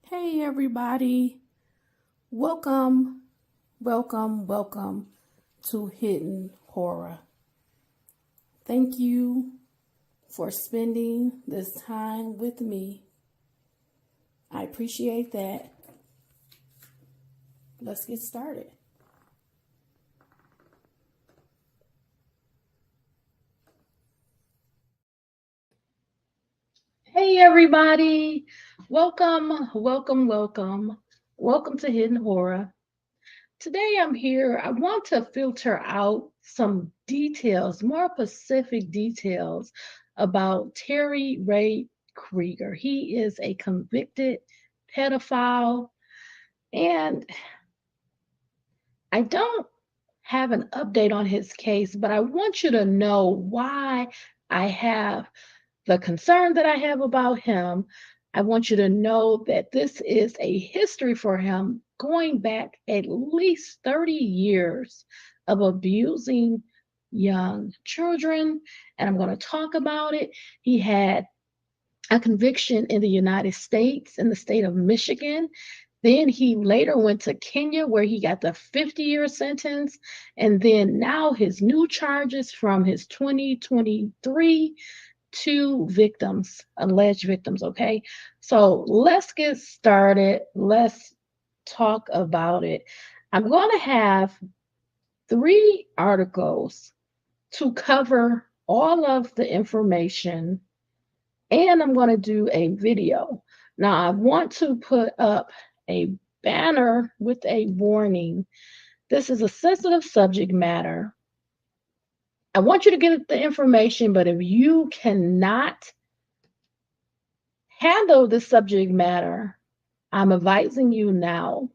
Hey everybody, welcome, welcome to Hidden Horror. Thank you for spending this time with me. I appreciate that. Let's get started. Hey everybody, welcome to Hidden Horror. Today I'm here. I want to filter out some details, more specific details about Terry Ray Kreiger. He is a convicted pedophile, and I don't have an update on his case, but I want you to know why I have the concern that I have about him. I want you to know that this is a history for him going back at least 30 years of abusing young children. And I'm going to talk about it. He had a conviction in the United States, in the state of Michigan. Then he later went to Kenya where he got the 50-year sentence. And then now his new charges from his 2023 two victims, alleged victims, okay? So let's get started. Let's talk about it. I'm going to have 3 articles to cover all of the information, and I'm going to do a video. Now, I want to put up a banner with a warning. This is a sensitive subject matter. I want you to get the information, but if you cannot handle this subject matter, I'm advising you now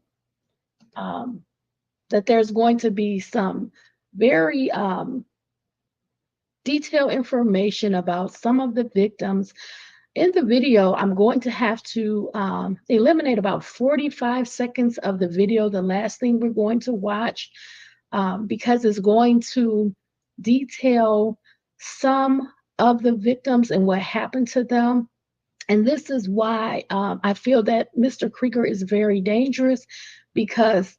that there's going to be some very detailed information about some of the victims. In the video, I'm going to have to eliminate about 45 seconds of the video, the last thing we're going to watch, because it's going to detail some of the victims and what happened to them. And this is why I feel that Mr. Kreiger is very dangerous, because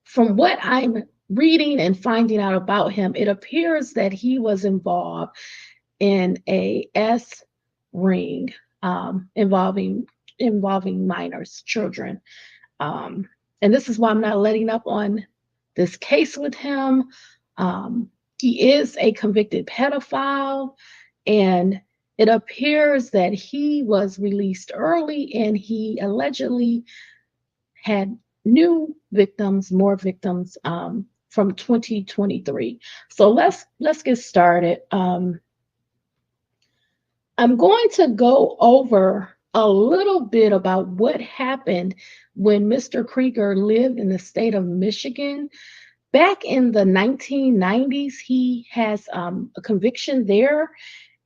from what I'm reading and finding out about him, it appears that he was involved in a S ring involving minors, children. And this is why I'm not letting up on this case with him. He is a convicted pedophile, and it appears that he was released early and he allegedly had new victims, more victims from 2023. So let's get started. I'm going to go over a little bit about what happened when Mr. Kreiger lived in the state of Michigan. Back in the 1990s, he has a conviction there.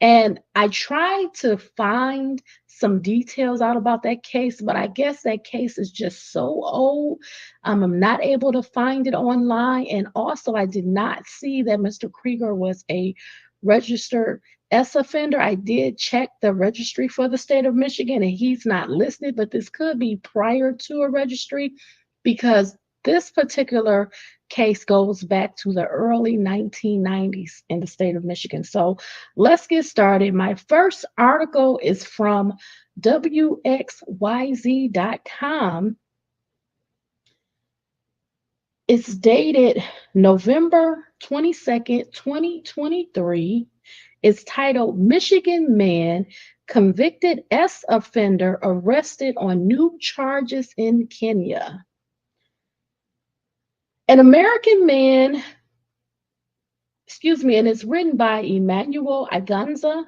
And I tried to find some details out about that case, but I guess that case is just so old. I'm not able to find it online. And also, I did not see that Mr. Kreiger was a registered S offender. I did check the registry for the state of Michigan, and he's not listed, but this could be prior to a registry, because this particular case goes back to the early 1990s in the state of Michigan. So let's get started. My first article is from WXYZ.com. It's dated November 22nd, 2023. It's titled Michigan Man Convicted S Offender Arrested on New Charges in Kenya. An American man, and it's written by Emmanuel Iganza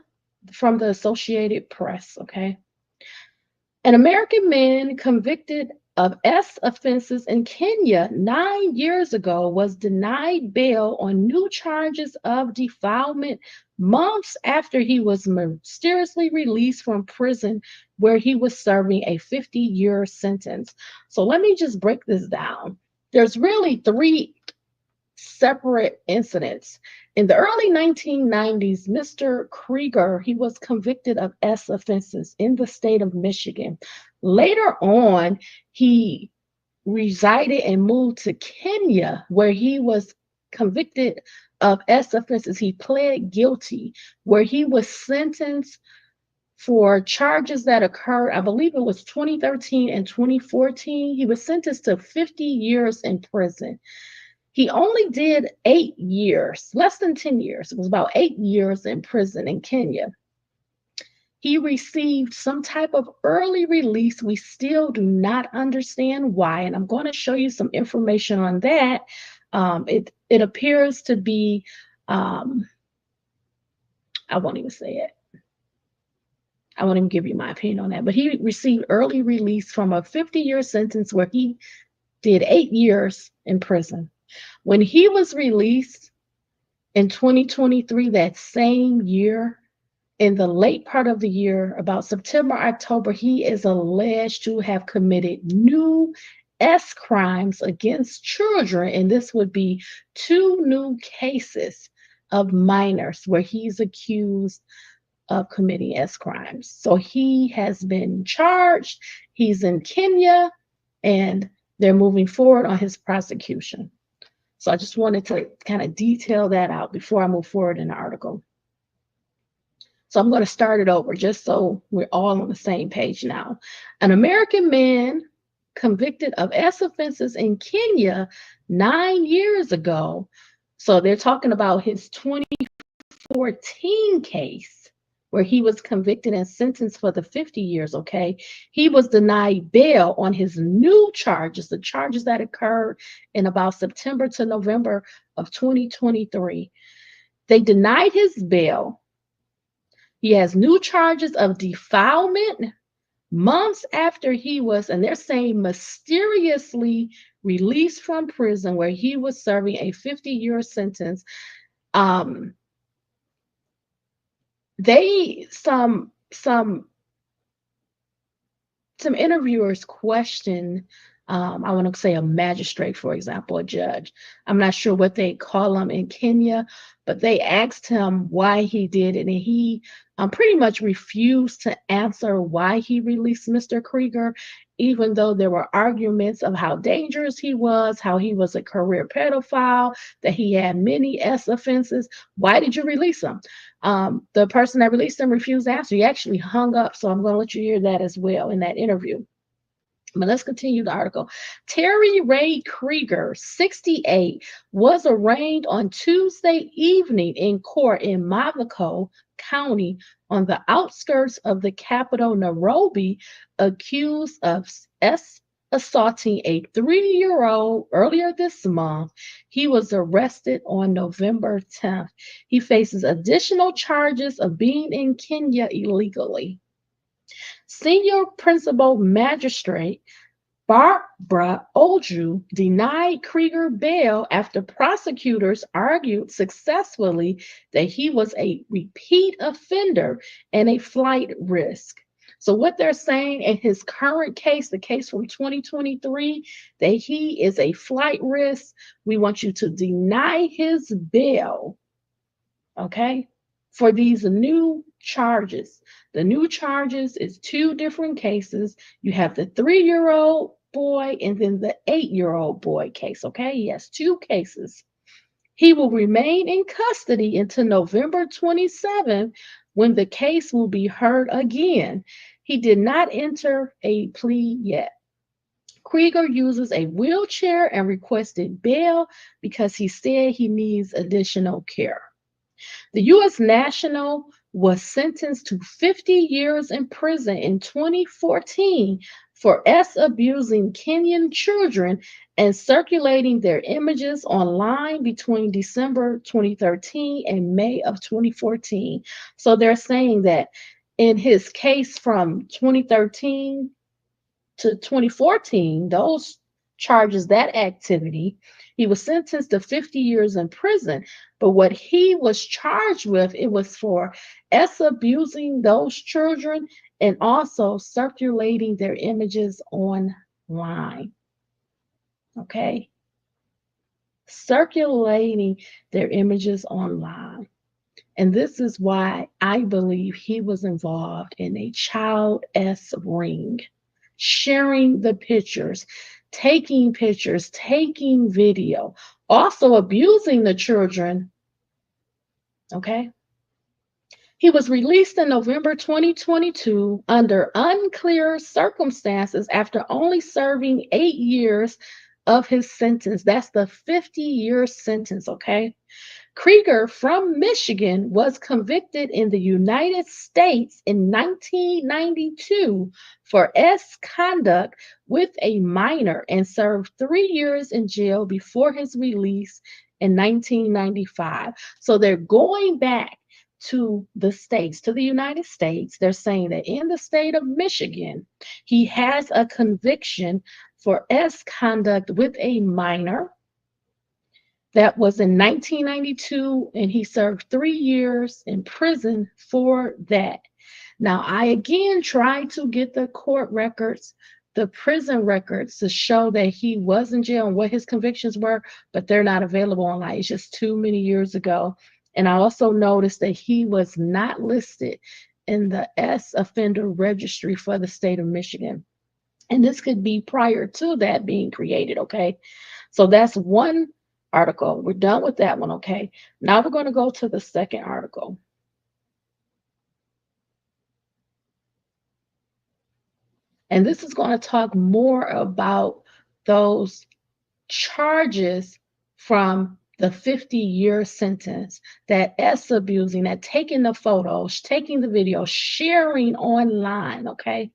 from the Associated Press, okay? An American man convicted of S offenses in Kenya 9 years ago was denied bail on new charges of defilement months after he was mysteriously released from prison where he was serving a 50-year sentence. So let me just break this down. There's really 3 separate incidents. In the early 1990s, Mr. Kreiger, he was convicted of S offenses in the state of Michigan. Later on, he resided and moved to Kenya, where he was convicted of S offenses. He pled guilty, where he was sentenced for charges that occurred, I believe it was 2013 and 2014. He was sentenced to 50 years in prison. He only did 8 years, less than 10 years. It was about 8 years in prison in Kenya. He received some type of early release. We still do not understand why, and I'm going to show you some information on that. It appears to be, I won't even say it. I won't even give you my opinion on that. But he received early release from a 50-year sentence where he did 8 years in prison. When he was released in 2023, that same year, in the late part of the year, about September, October, he is alleged to have committed new S crimes against children. And this would be 2 new cases of minors where he's accused of committing S crimes. So he has been charged. He's in Kenya and they're moving forward on his prosecution. So I just wanted to kind of detail that out before I move forward in the article. So I'm going to start it over just so we're all on the same page now. An American man convicted of S offenses in Kenya 9 years ago. So they're talking about his 2014 case where he was convicted and sentenced for the 50 years, okay? He was denied bail on his new charges, the charges that occurred in about September to November of 2023. They denied his bail. He has new charges of defilement months after he was, and they're saying mysteriously released from prison where he was serving a 50-year sentence. Some interviewers questioned, I want to say a magistrate, for example, a judge. I'm not sure what they call him in Kenya, but they asked him why he did it, and he pretty much refused to answer why he released Mr. Kreiger, even though there were arguments of how dangerous he was, how he was a career pedophile, that he had many S offenses. Why did you release him? The person that released him refused to answer. He actually hung up, so I'm going to let you hear that as well in that interview. But let's continue the article. Terry Ray Kreiger, 68, was arraigned on Tuesday evening in court in Mavoko County on the outskirts of the capital, Nairobi, accused of assaulting a 3-year-old earlier this month. He was arrested on November 10th. He faces additional charges of being in Kenya illegally. Senior Principal Magistrate Barbara Oju denied Kreiger bail after prosecutors argued successfully that he was a repeat offender and a flight risk. So what they're saying in his current case, the case from 2023, that he is a flight risk, we want you to deny his bail, okay, for these new charges. The new charges is 2 different cases. You have the 3-year-old boy and then the 8-year-old boy case, okay? He has 2 cases. He will remain in custody until November 27th when the case will be heard again. He did not enter a plea yet. Kreiger uses a wheelchair and requested bail because he said he needs additional care. The U.S. national was sentenced to 50 years in prison in 2014 for abusing Kenyan children and circulating their images online between December 2013 and May of 2014. So they're saying that in his case from 2013 to 2014, those charges, that activity, he was sentenced to 50 years in prison. But what he was charged with, it was for abusing those children and also circulating their images online. Okay? Circulating their images online. And this is why I believe he was involved in a child S ring. sharing the pictures, taking video, also abusing the children. Okay. He was released in November 2022 under unclear circumstances after only serving 8 years of his sentence. That's the 50-year sentence, okay? Kreiger from Michigan was convicted in the United States in 1992 for S conduct with a minor and served 3 years in jail before his release in 1995. So they're going back to the states, to the United States. They're saying that in the state of Michigan, he has a conviction for S conduct with a minor that was in 1992, and he served 3 years in prison for that. Now, I again tried to get the court records, the prison records to show that he was in jail and what his convictions were, but they're not available online. It's just too many years ago. And I also noticed that he was not listed in the S offender registry for the state of Michigan. And this could be prior to that being created, okay? So that's one article. We're done with that one, okay? Now we're going to go to the second article. And this is going to talk more about those charges from the 50-year sentence, that S abusing, that taking the photos, taking the video, sharing online, okay?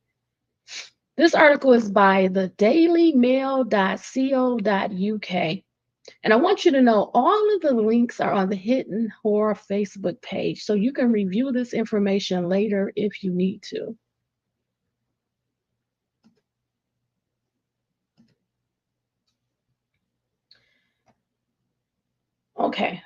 This article is by the dailymail.co.uk. And I want you to know all of the links are on the Hidden Horror Facebook page, so you can review this information later if you need to. Okay.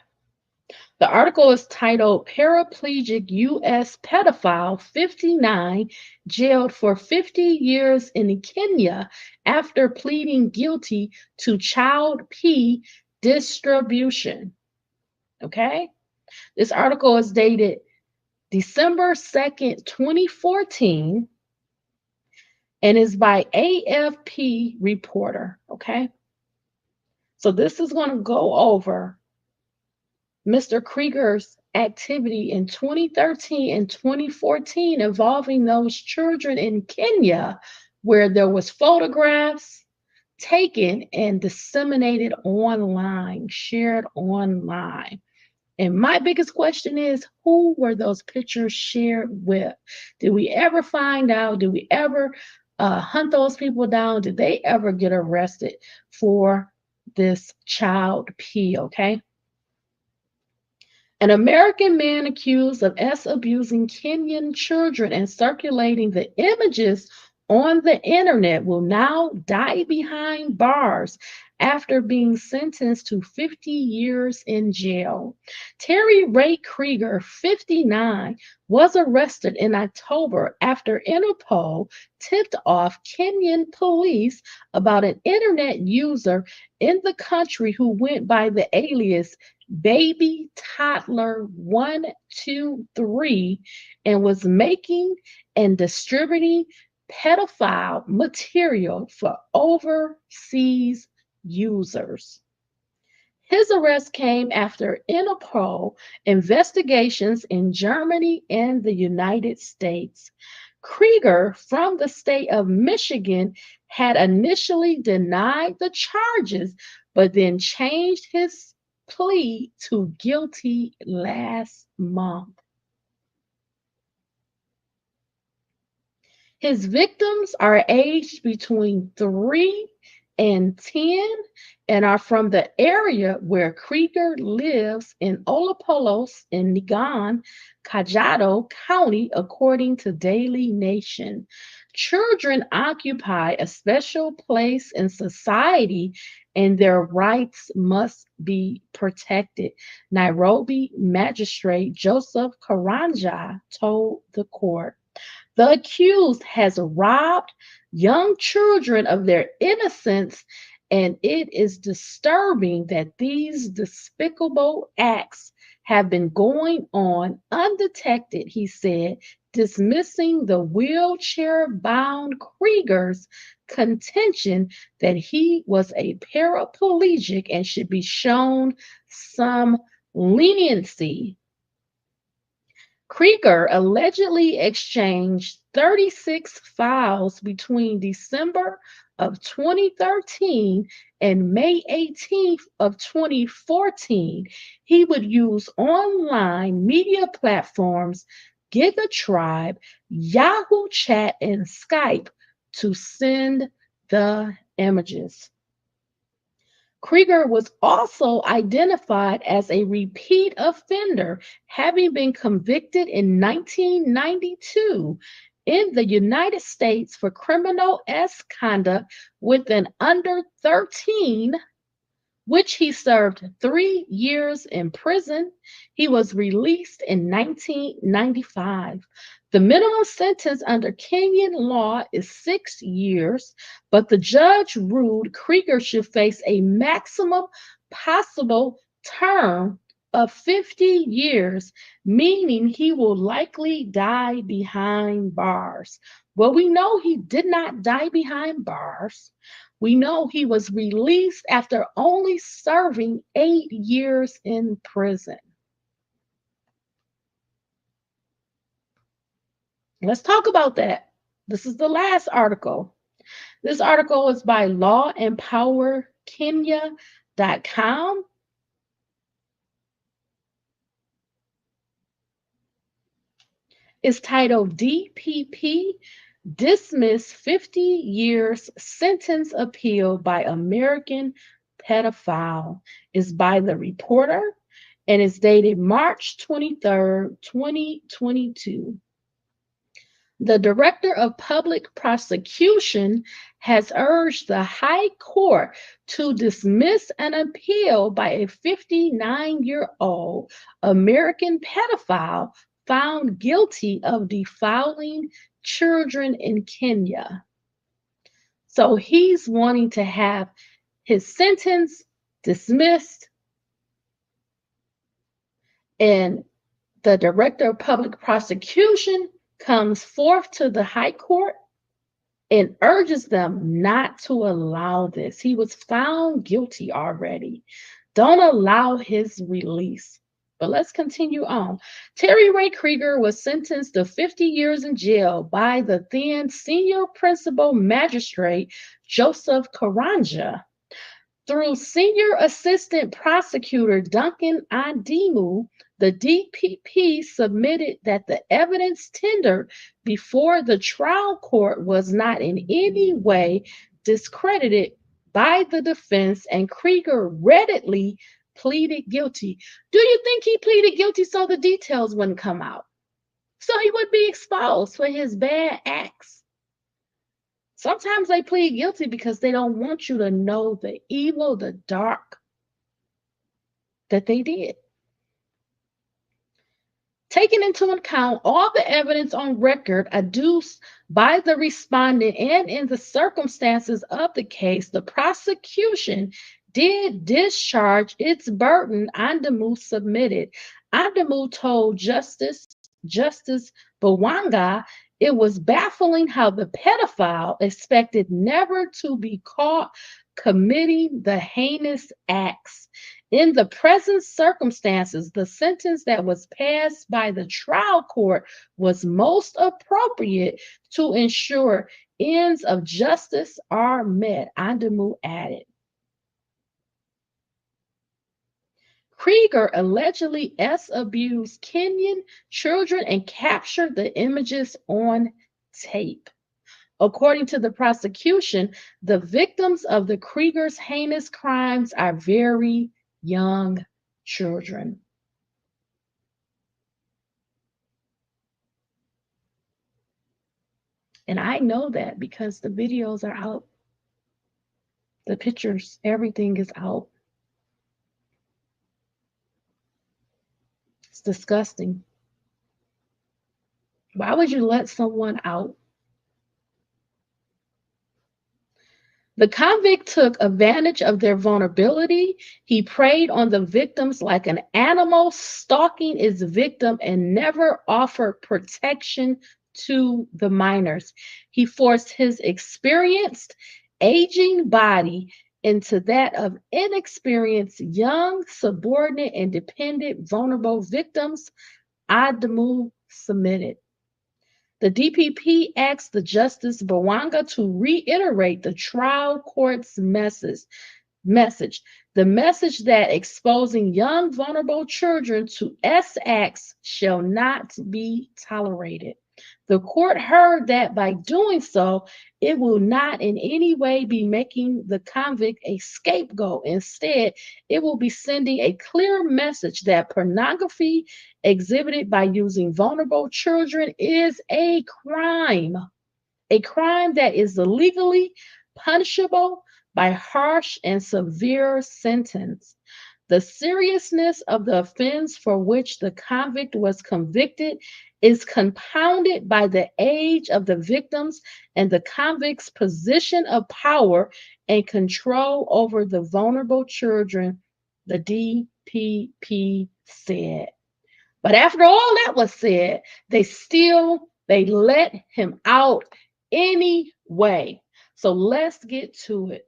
The article is titled Paraplegic U.S. Pedophile 59 Jailed for 50 Years in Kenya After Pleading Guilty to Child P Distribution. Okay? This article is dated December 2nd, 2014, and is by AFP reporter. Okay? So this is going to go over Mr. Kreiger's activity in 2013 and 2014 involving those children in Kenya, where there was photographs taken and disseminated online, shared online. And my biggest question is, who were those pictures shared with? Did we ever find out? Did we ever hunt those people down? Did they ever get arrested for this child P? Okay. An American man accused of abusing Kenyan children and circulating the images on the internet will now die behind bars after being sentenced to 50 years in jail. Terry Ray Kreiger, 59, was arrested in October after Interpol tipped off Kenyan police about an internet user in the country who went by the alias Baby Toddler 123 and was making and distributing pedophile material for overseas users. His arrest came after Interpol investigations in Germany and the United States. Kreiger from the state of Michigan had initially denied the charges, but then changed his plea to guilty last month. His victims are aged between 3 and 10 and are from the area where Kreiger lives in Olapolos in Nigan, Kajiado County, according to Daily Nation. Children occupy a special place in society and their rights must be protected, Nairobi Magistrate Joseph Karanja told the court. The accused has robbed young children of their innocence, and it is disturbing that these despicable acts have been going on undetected, he said, dismissing the wheelchair bound Krieger's contention that he was a paraplegic and should be shown some leniency. Krieger allegedly exchanged 36 files between December of 2013 and May 18th of 2014. He would use online media platforms GigaTribe, Yahoo Chat, and Skype to send the images. Krieger was also identified as a repeat offender, having been convicted in 1992 in the United States for criminal conduct with an under 13, which he served 3 years in prison. He was released in 1995. The minimum sentence under Kenyan law is 6 years, but the judge ruled Krieger should face a maximum possible term of 50 years, meaning he will likely die behind bars. Well, we know he did not die behind bars. We know he was released after only serving 8 years in prison. Let's talk about that. This is the last article. This article is by lawempowerkenya.com. It's titled DPP Dismiss 50 Years Sentence Appeal by American Pedophile. It's by the reporter and it's dated March 23rd, 2022. The Director of Public Prosecution has urged the High Court to dismiss an appeal by a 59-year-old American pedophile found guilty of defiling children in Kenya. So he's wanting to have his sentence dismissed, and the Director of Public Prosecution comes forth to the High Court and urges them not to allow this. He was found guilty already. Don't allow his release. But let's continue on. Terry Ray Kreiger was sentenced to 50 years in jail by the then senior principal magistrate Joseph Karanja. Through senior assistant prosecutor Duncan Adimu, the DPP submitted that the evidence tendered before the trial court was not in any way discredited by the defense, and Kreiger readily pleaded guilty. Do you think he pleaded guilty so the details wouldn't come out? So he would be exposed for his bad acts. Sometimes they plead guilty because they don't want you to know the evil, the dark that they did. Taking into account all the evidence on record adduced by the respondent and in the circumstances of the case, the prosecution did discharge its burden Andamu submitted. Andamu told Justice Bawanga it was baffling how the pedophile expected never to be caught committing the heinous acts. In the present circumstances, the sentence that was passed by the trial court was most appropriate to ensure ends of justice are met, Andamu added. Kreiger allegedly abused Kenyan children and captured the images on tape. According to the prosecution, the victims of the Krieger's heinous crimes are very young children. And I know that because the videos are out, the pictures, everything is out. It's disgusting. Why would you let someone out The convict took advantage of their vulnerability. He preyed on the victims like an animal, stalking its victim, and never offered protection to the minors. He forced his experienced, aging body into that of inexperienced, young, subordinate, and dependent, vulnerable victims. Adamu submitted. The DPP asked the Justice Bawanga to reiterate the trial court's message, the message that exposing young, vulnerable children to S acts shall not be tolerated. The court heard that by doing so, it will not in any way be making the convict a scapegoat. Instead, it will be sending a clear message that pornography exhibited by using vulnerable children is a crime that is legally punishable by harsh and severe sentence. The seriousness of the offense for which the convict was convicted is compounded by the age of the victims and the convict's position of power and control over the vulnerable children, the DPP said. But after all that was said, they let him out anyway. So let's get to it.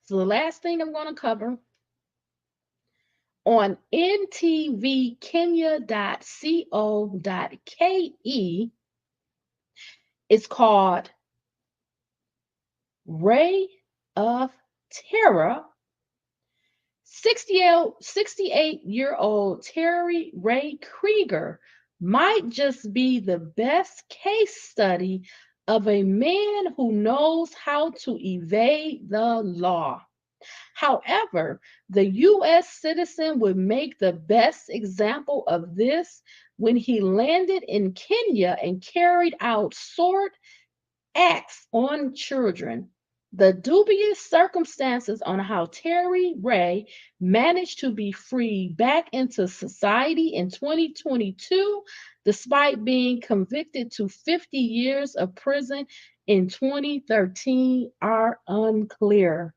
So the last thing I'm going to cover on ntvkenya.co.ke is called Ray of Terror. 68-year-old Terry Ray Kreiger might just be the best case study of a man who knows how to evade the law. However, the U.S. citizen would make the best example of this when he landed in Kenya and carried out sword acts on children. The dubious circumstances on how Terry Ray managed to be freed back into society in 2022, despite being convicted to 50 years of prison in 2013, are unclear.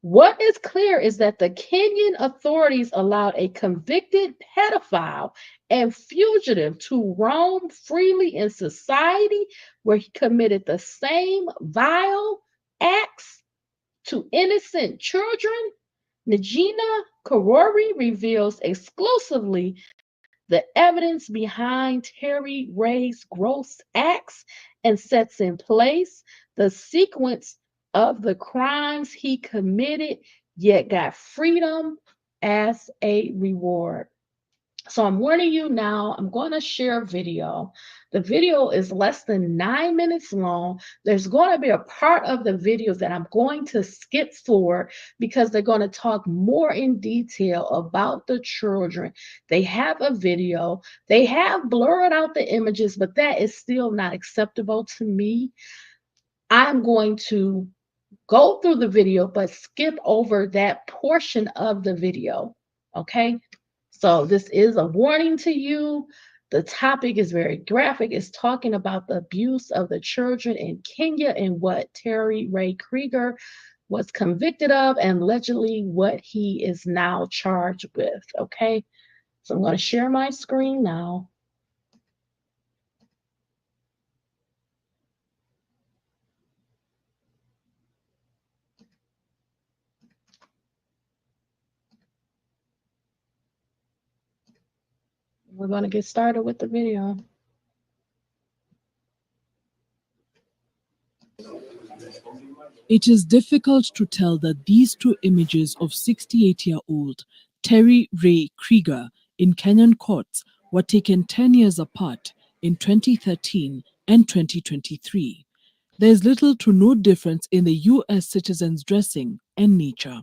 What is clear is that the Kenyan authorities allowed a convicted pedophile and fugitive to roam freely in society where he committed the same vile acts to innocent children. Najina Karori reveals exclusively the evidence behind Terry Ray's gross acts and sets in place the sequence of the crimes he committed, yet got freedom as a reward. So I'm warning you now, I'm going to share a video. The video is less than 9 minutes long. There's going to be a part of the video that I'm going to skip forward because they're going to talk more in detail about the children. They have a video. They have blurred out the images, but that is still not acceptable to me. I'm going to go through the video, but skip over that portion of the video. Okay? So this is a warning to you. The topic is very graphic. It's talking about the abuse of the children in Kenya and what Terry Ray Kreiger was convicted of and allegedly what he is now charged with. Okay, so I'm going to share my screen now. We're going to get started with the video. It is difficult to tell that these two images of 68-year-old Terry Ray Kreiger in Kenyan courts were taken 10 years apart in 2013 and 2023. There is little to no difference in the U.S. citizen's dressing and nature.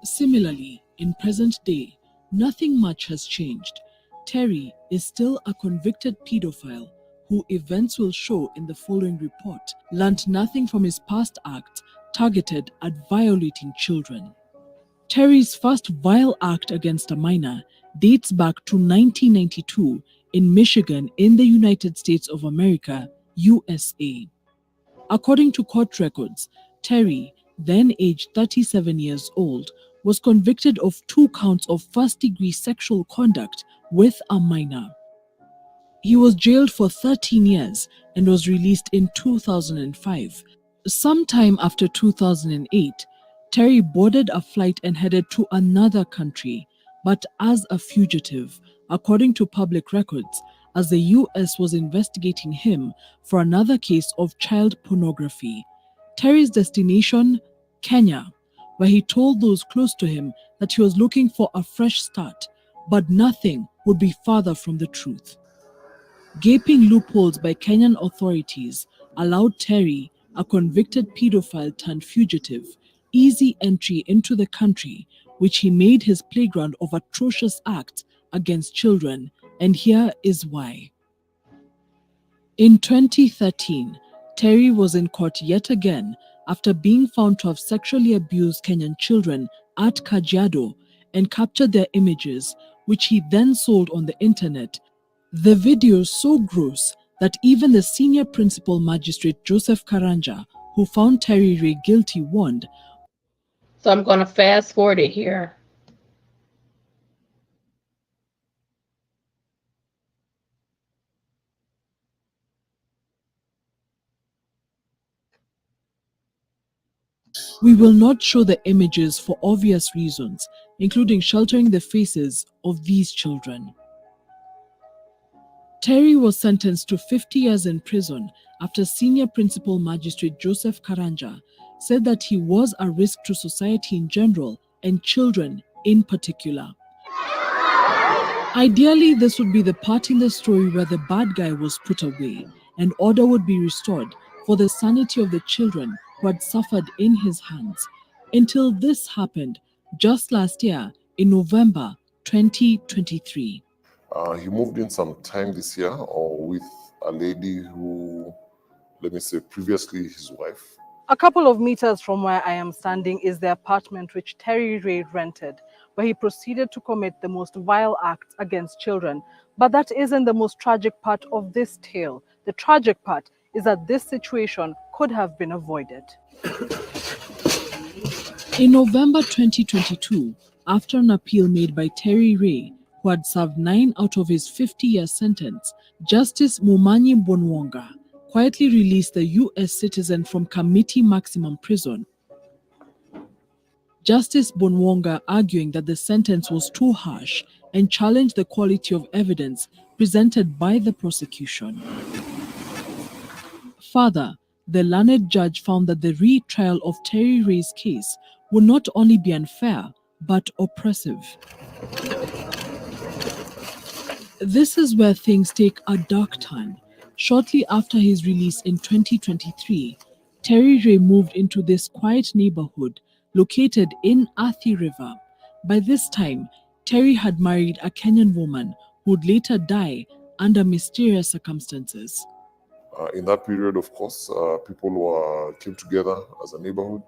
Similarly, in present day, nothing much has changed. Terry is still a convicted pedophile who events will show in the following report, learnt nothing from his past acts targeted at violating children. Terry's first vile act against a minor dates back to 1992 in Michigan in the United States of America, USA. According to court records, Terry, then aged 37 years old, was convicted of 2 counts of first-degree sexual conduct with a minor. He was jailed for 13 years and was released in 2005. Sometime after 2008, Terry boarded a flight and headed to another country, but as a fugitive, according to public records, as the US was investigating him for another case of child pornography. Terry's destination, Kenya, where he told those close to him that he was looking for a fresh start, but nothing would be farther from the truth. Gaping loopholes by Kenyan authorities allowed Terry, a convicted pedophile turned fugitive, easy entry into the country, which he made his playground of atrocious acts against children, and here is why. In 2013, Terry was in court yet again after being found to have sexually abused Kenyan children at Kajiado and captured their images, which he then sold on the internet. The videos so gross that even the senior principal magistrate Joseph Karanja, who found Terry Ray guilty, warned, So I'm going to fast forward it here. "We will not show the images for obvious reasons, including sheltering the faces of these children." Terry was sentenced to 50 years in prison after senior principal magistrate Joseph Karanja said that he was a risk to society in general and children in particular. Ideally, this would be the part in the story where the bad guy was put away and order would be restored for the sanity of the children who had suffered in his hands. Until this happened just last year in November 2023. He moved in some time this year with a lady who, let me say, previously his wife. A couple of meters from where I am standing is the apartment which Terry Ray rented, where he proceeded to commit the most vile acts against children. But that isn't the most tragic part of this tale. The tragic part is that this situation could have been avoided. In November 2022, after an appeal made by Terry Ray, who had served 9 out of his 50-year sentence, Justice Mumanyi Bonwonga quietly released the U.S. citizen from Committee Maximum Prison. Justice Bonwonga arguing that the sentence was too harsh and challenged the quality of evidence presented by the prosecution. Further, the learned judge found that the retrial of Terry Ray's case would not only be unfair, but oppressive. This is where things take a dark turn. Shortly after his release in 2023, Terry Ray moved into this quiet neighborhood located in Athi River. By this time, Terry had married a Kenyan woman who would later die under mysterious circumstances. In that period, of course, people came together as a neighborhood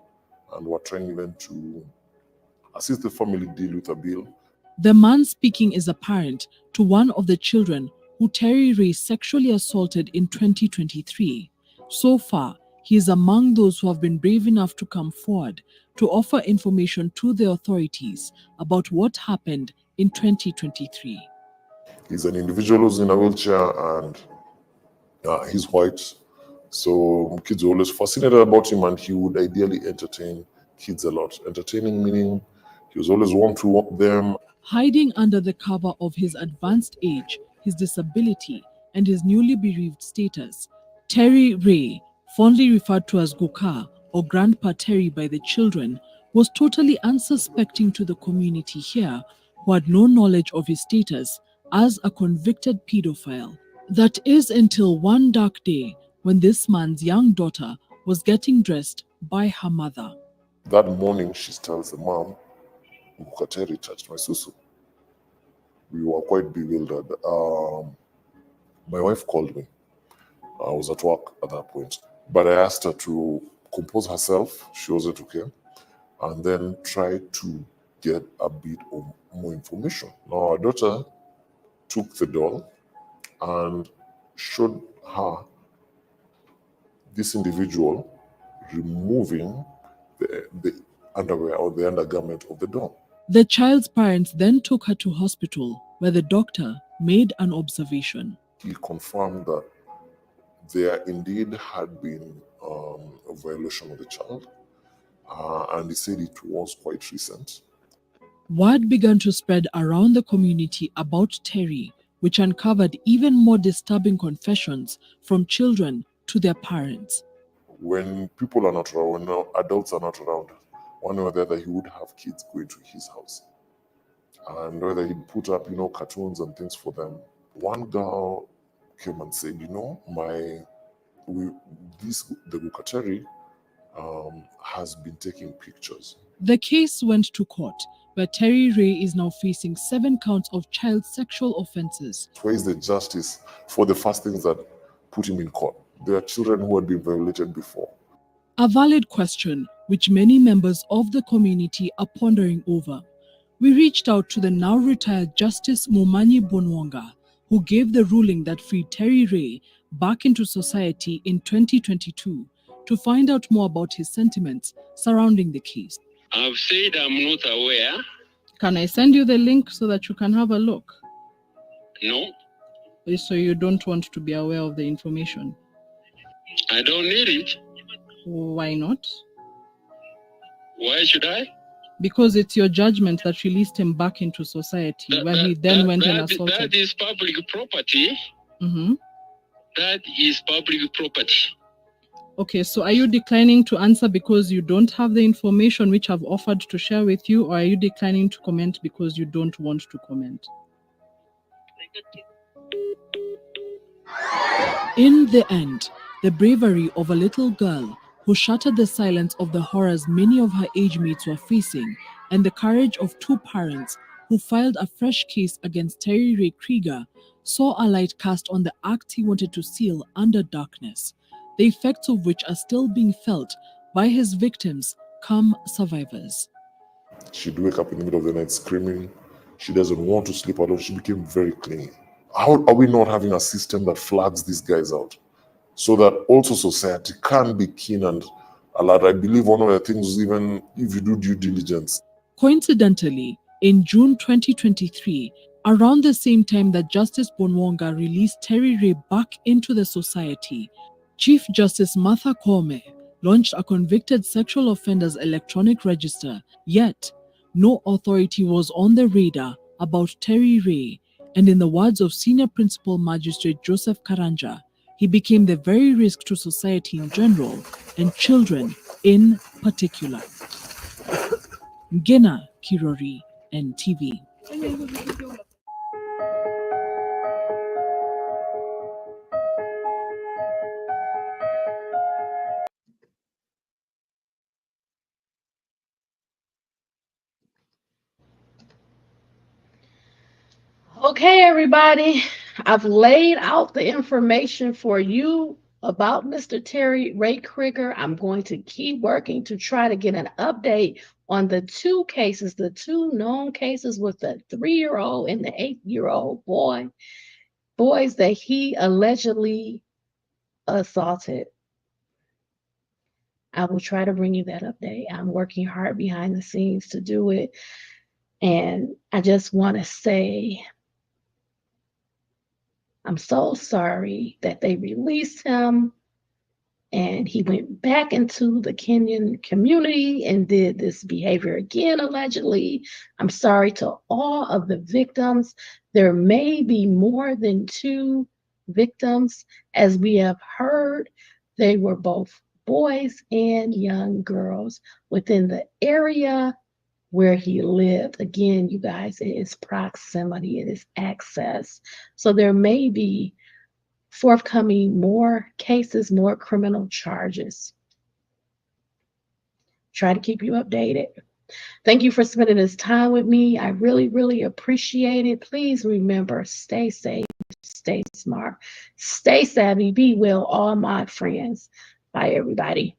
and were trying even to assist the family deal with a bill. The man speaking is a parent to one of the children who Terry Ray sexually assaulted in 2023. So far, he is among those who have been brave enough to come forward to offer information to the authorities about what happened in 2023. He's an individual who's in a wheelchair and he's white. So kids are always fascinated about him and he would ideally entertain kids a lot. Entertaining meaning he was always warm to walk them. Hiding under the cover of his advanced age, his disability, and his newly bereaved status, Terry Ray, fondly referred to as Guka or Grandpa Terry by the children, was totally unsuspecting to the community here who had no knowledge of his status as a convicted pedophile. That is until one dark day when this man's young daughter was getting dressed by her mother. That morning, she tells the mom, Terry touched my susu. We were quite bewildered. My wife called me I was at work at that point. But I asked her to compose herself. She wasn't okay. And then try to get a bit of more information. Now, our daughter took the doll and showed her this individual removing the underwear or the undergarment of the doll. The child's parents then took her to hospital, where the doctor made an observation. He confirmed that there indeed had been a violation of the child, and he said it was quite recent. Word began to spread around the community about Terry, which uncovered even more disturbing confessions from children to their parents. When people are not around, when adults are not around, one way or the other, he would have kids going to his house. And whether he'd put up, cartoons and things for them. One girl came and said, the Gukateri has been taking pictures. The case went to court, where Terry Ray is now facing 7 counts of child sexual offenses. Where is the justice for the first things that put him in court? There are children who had been violated before. A valid question which many members of the community are pondering over. We reached out to the now retired Justice Momanyi Bonwonga, who gave the ruling that freed Terry Ray back into society in 2022, to find out more about his sentiments surrounding the case. I've said I'm not aware. Can I send you the link so that you can have a look? No, So you don't want to be aware of the information? I don't need it. Why not? Why should I? Because it's your judgment that released him back into society, where he then went and assaulted. That is public property. Mm-hmm. That is public property. Okay, so are you declining to answer because you don't have the information which I've offered to share with you, or are you declining to comment because you don't want to comment? In the end, the bravery of a little girl who shattered the silence of the horrors many of her age mates were facing, and the courage of 2 parents who filed a fresh case against Terry Ray Kreiger, saw a light cast on the act he wanted to seal under darkness, the effects of which are still being felt by his victims come survivors. She'd wake up in the middle of the night screaming. She doesn't want to sleep alone. She became very clingy. How are we not having a system that flags these guys out so that also society can be keen and alert? I believe one of the things, even if you do due diligence. Coincidentally, in June 2023, around the same time that Justice Bonwonga released Terry Ray back into the society, Chief Justice Martha Koome launched a convicted sexual offenders electronic register, yet no authority was on the radar about Terry Ray, and in the words of Senior Principal Magistrate Joseph Karanja, he became the very risk to society in general and children in particular. Ngena Kirori, NTV. Okay, everybody, I've laid out the information for you about Mr. Terry Ray Kreiger. I'm going to keep working to try to get an update on the 2 cases, the 2 known cases with the 3-year-old and the 8-year-old boys that he allegedly assaulted. I will try to bring you that update. I'm working hard behind the scenes to do it. And I just want to say, I'm so sorry that they released him and he went back into the Kenyan community and did this behavior again, allegedly. I'm sorry to all of the victims. There may be more than 2 victims. As we have heard, they were both boys and young girls within the area where he lived. Again, you guys, it is proximity, it is access. So there may be forthcoming more cases, more criminal charges. Try to keep you updated. Thank you for spending this time with me. I really, really appreciate it. Please remember, stay safe, stay smart, stay savvy, be well, all my friends. Bye, everybody.